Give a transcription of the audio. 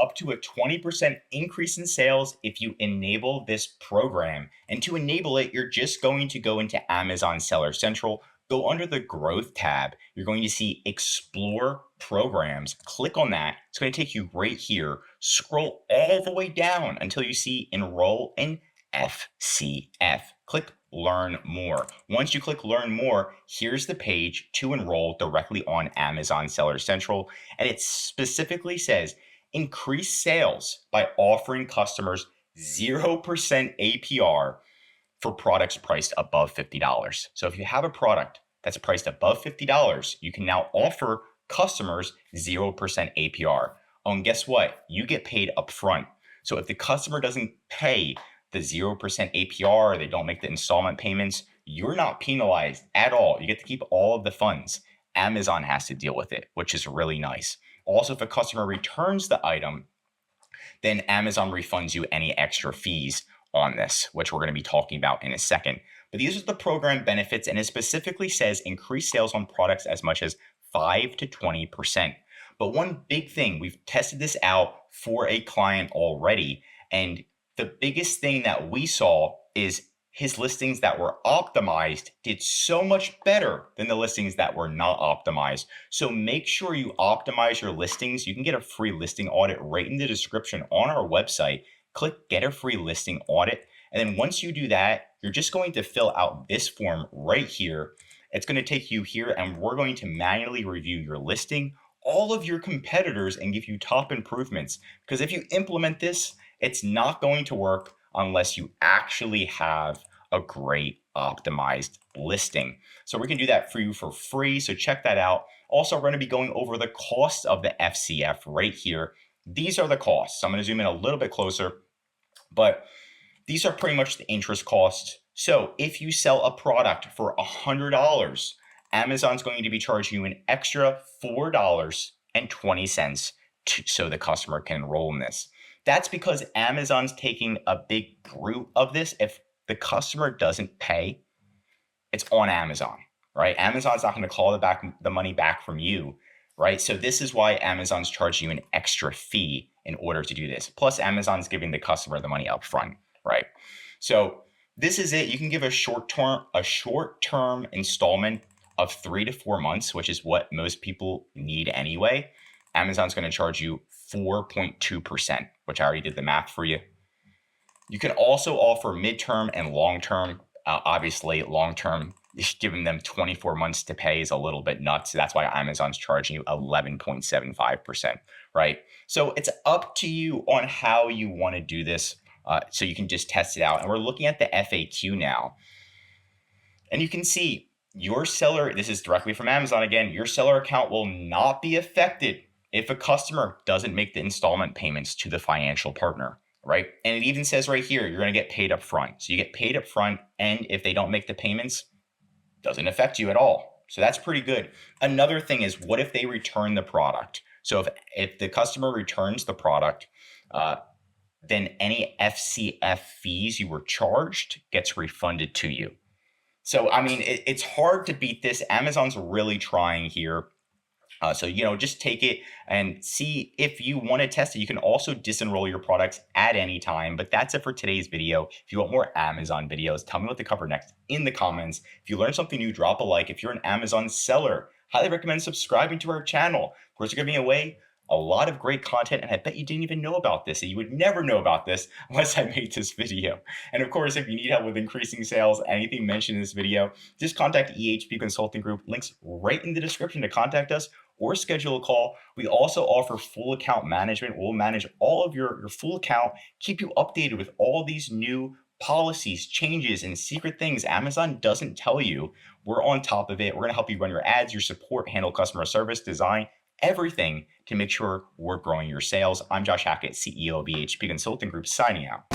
up to a 20% increase in sales if you enable this program. And to enable it, you're just going to go into Amazon Seller Central, go under the Growth tab. You're going to see Explore Programs. Click on that. It's going to take you right here. Scroll all the way down until you see Enroll in FCF. Click Learn More. Once you click Learn More, here's the page to enroll directly on Amazon Seller Central. And it specifically says, increase sales by offering customers 0% APR for products priced above $50. So if you have a product that's priced above $50, you can now offer customers 0% APR. Oh, and guess what? You get paid upfront. So if the customer doesn't pay the 0% APR, they don't make the installment payments, you're not penalized at all. You get to keep all of the funds. Amazon has to deal with it, which is really nice. Also, if a customer returns the item, then Amazon refunds you any extra fees on this, which we're going to be talking about in a second. But these are the program benefits, and it specifically says increase sales on products as much as 5 to 20%. But one big thing, we've tested this out for a client already, and the biggest thing that we saw is his listings that were optimized did so much better than the listings that were not optimized. So make sure you optimize your listings. You can get a free listing audit right in the description on our website. Click Get a Free Listing Audit. And then once you do that, you're just going to fill out this form right here. It's going to take you here, and we're going to manually review your listing, all of your competitors, and give you top improvements. Because if you implement this, it's not going to work unless you actually have a great optimized listing. So we can do that for you for free. So check that out. Also, we're going to be going over the cost of the FCF right here. These are the costs. I'm going to zoom in a little bit closer, but these are pretty much the interest costs. So if you sell a product for $100, Amazon's going to be charging you an extra $4.20 so the customer can enroll in this. That's because Amazon's taking a big root of this. If the customer doesn't pay, it's on Amazon, right? Amazon's not going to call the money back from you, right? So this is why Amazon's charging you an extra fee in order to do this. Plus, Amazon's giving the customer the money up front, right? So this is it. You can give a short-term installment of 3 to 4 months, which is what most people need anyway. Amazon's going to charge you 4.2%, which I already did the math for you. You can also offer midterm and long-term. Obviously, long-term, giving them 24 months to pay is a little bit nuts. That's why Amazon's charging you 11.75%, right? So it's up to you on how you want to do this. So you can just test it out. And we're looking at the FAQ now. And you can see your seller, this is directly from Amazon again, your seller account will not be affected if a customer doesn't make the installment payments to the financial partner, right? And it even says right here, you're going to get paid up front. So you get paid up front, and if they don't make the payments, doesn't affect you at all. So that's pretty good. Another thing is, what if they return the product? So if the customer returns the product, then any FCF fees you were charged gets refunded to you. So, I mean, it's hard to beat this. Amazon's really trying here. So, just take it and see if you want to test it. You can also disenroll your products at any time. But that's it for today's video. If you want more Amazon videos, tell me what to cover next in the comments. If you learned something new, drop a like. If you're an Amazon seller, highly recommend subscribing to our channel. Of course, we're giving away a lot of great content, and I bet you didn't even know about this. And you would never know about this unless I made this video. And of course, if you need help with increasing sales, anything mentioned in this video, just contact EHP Consulting Group. Links right in the description to contact us or schedule a call. We also offer full account management. We'll manage all of your full account, keep you updated with all these new policies, changes, and secret things Amazon doesn't tell you. We're on top of it. We're going to help you run your ads, your support, handle customer service, design, everything to make sure we're growing your sales. I'm Josh Hackett, CEO of EHP Consulting Group, signing out.